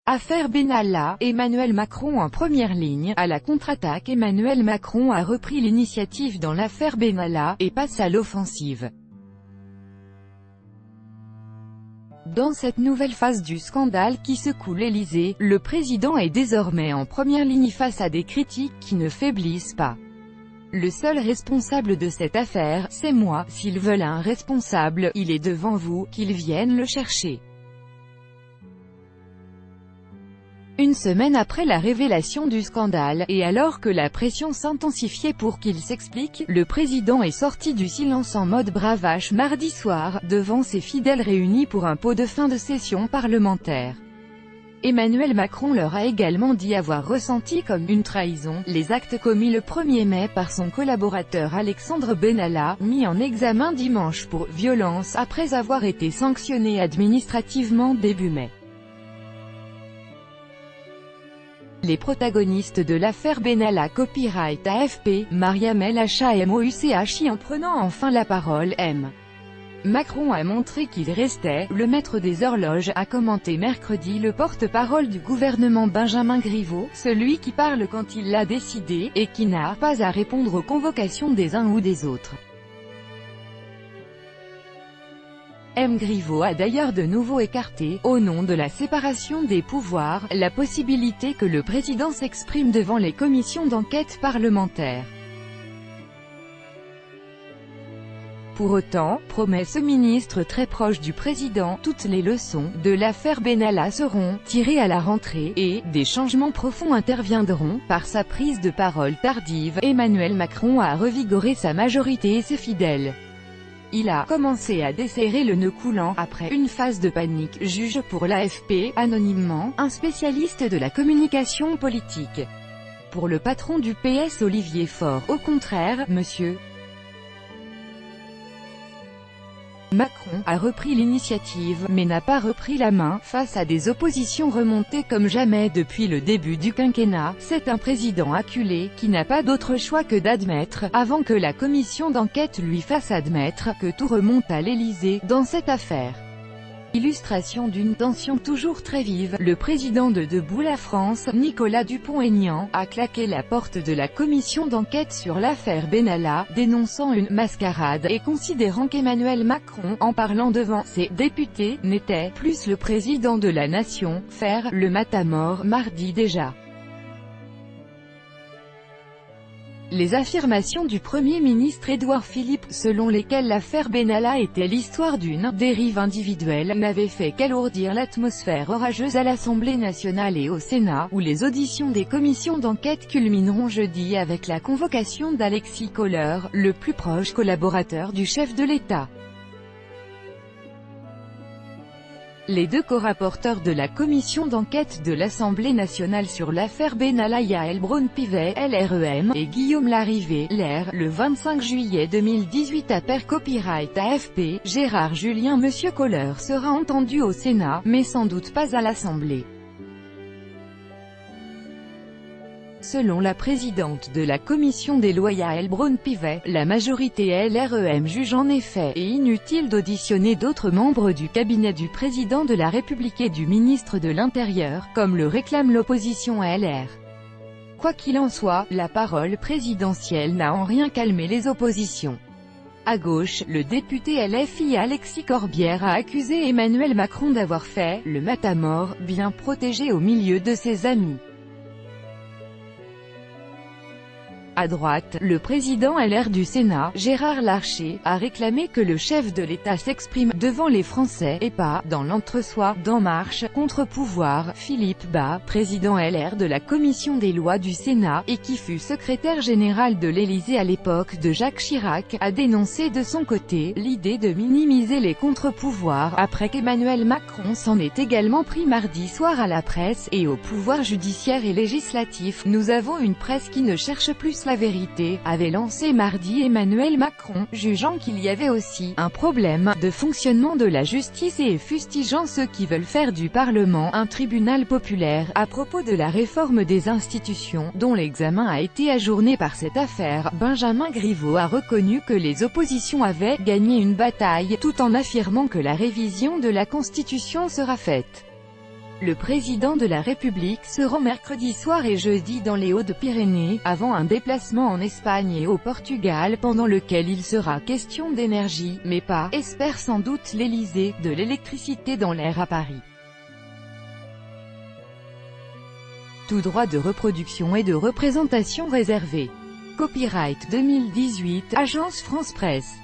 Affaire Benalla, Emmanuel Macron en première ligne. À la contre-attaque, Emmanuel Macron a repris l'initiative dans l'affaire Benalla, et passe à l'offensive. Dans cette nouvelle phase du scandale qui secoue l'Élysée, le président est désormais en première ligne face à des critiques qui ne faiblissent pas. Le seul responsable de cette affaire, c'est moi. S'ils veulent un responsable, il est devant vous, qu'ils viennent le chercher. Une semaine après la révélation du scandale, et alors que la pression s'intensifiait pour qu'il s'explique, le président est sorti du silence en mode bravache mardi soir, devant ses fidèles réunis pour un pot de fin de session parlementaire. Emmanuel Macron leur a également dit avoir ressenti comme une trahison les actes commis le 1er mai par son collaborateur Alexandre Benalla, mis en examen dimanche pour violence après avoir été sanctionné administrativement début mai. Les protagonistes de l'affaire Benalla copyright AFP, Mariam El Hachemouchi en prenant enfin la parole, M. Macron a montré qu'il restait, le maître des horloges, a commenté mercredi le porte-parole du gouvernement Benjamin Griveaux, celui qui parle quand il l'a décidé, et qui n'a pas à répondre aux convocations des uns ou des autres. M. Griveaux a d'ailleurs de nouveau écarté, au nom de la séparation des pouvoirs, la possibilité que le président s'exprime devant les commissions d'enquête parlementaires. Pour autant, promet ce ministre très proche du président, toutes les leçons de l'affaire Benalla seront tirées à la rentrée, et des changements profonds interviendront. Par sa prise de parole tardive, Emmanuel Macron a revigoré sa majorité et ses fidèles. Il a commencé à desserrer le nœud coulant, après une phase de panique, juge pour l'AFP, anonymement, un spécialiste de la communication politique. Pour le patron du PS Olivier Faure, au contraire, M. Macron a repris l'initiative, mais n'a pas repris la main, face à des oppositions remontées comme jamais depuis le début du quinquennat. C'est un président acculé, qui n'a pas d'autre choix que d'admettre, avant que la commission d'enquête lui fasse admettre, que tout remonte à l'Élysée, dans cette affaire. Illustration d'une tension toujours très vive, le président de Debout la France, Nicolas Dupont-Aignan, a claqué la porte de la commission d'enquête sur l'affaire Benalla, dénonçant une « mascarade » et considérant qu'Emmanuel Macron, en parlant devant ses députés, n'était plus le président de la nation, faire le matamor mardi déjà. Les affirmations du Premier ministre Édouard Philippe, selon lesquelles l'affaire Benalla était l'histoire d'une dérive individuelle, n'avaient fait qu'alourdir l'atmosphère orageuse à l'Assemblée nationale et au Sénat, où les auditions des commissions d'enquête culmineront jeudi avec la convocation d'Alexis Kohler, le plus proche collaborateur du chef de l'État. Les deux co-rapporteurs de la commission d'enquête de l'Assemblée nationale sur l'affaire Benalla, Yael Braun-Pivet, LREM, et Guillaume Larrivé, LR, le 25 juillet 2018 à Pair Copyright AFP, Gérard Julien. Monsieur Kohler sera entendu au Sénat, mais sans doute pas à l'Assemblée. Selon la présidente de la commission des lois Yael Braun-Pivet, la majorité LREM juge en effet inutile d'auditionner d'autres membres du cabinet du président de la République et du ministre de l'Intérieur, comme le réclame l'opposition LR. Quoi qu'il en soit, la parole présidentielle n'a en rien calmé les oppositions. À gauche, le député LFI Alexis Corbière a accusé Emmanuel Macron d'avoir fait le matamor, bien protégé au milieu de ses amis. À droite, le président LR du Sénat, Gérard Larcher, a réclamé que le chef de l'État s'exprime devant les Français, et pas dans l'entre-soi d'En Marche, contre-pouvoir. Philippe Bas, président LR de la commission des lois du Sénat, et qui fut secrétaire général de l'Élysée à l'époque de Jacques Chirac, a dénoncé de son côté l'idée de minimiser les contre-pouvoirs, après qu'Emmanuel Macron s'en est également pris mardi soir à la presse, et au pouvoir judiciaire et législatif. Nous avons une presse qui ne cherche plus la vérité, avait lancé mardi Emmanuel Macron, jugeant qu'il y avait aussi un problème de fonctionnement de la justice et fustigeant ceux qui veulent faire du Parlement un tribunal populaire, à propos de la réforme des institutions, dont l'examen a été ajourné par cette affaire. Benjamin Griveaux a reconnu que les oppositions avaient gagné une bataille, tout en affirmant que la révision de la Constitution sera faite. Le président de la République se rend mercredi soir et jeudi dans les Hauts-de-Pyrénées, avant un déplacement en Espagne et au Portugal pendant lequel il sera question d'énergie, mais pas, espère sans doute l'Élysée, de l'électricité dans l'air à Paris. Tout droit de reproduction et de représentation réservé. Copyright 2018, Agence France Presse.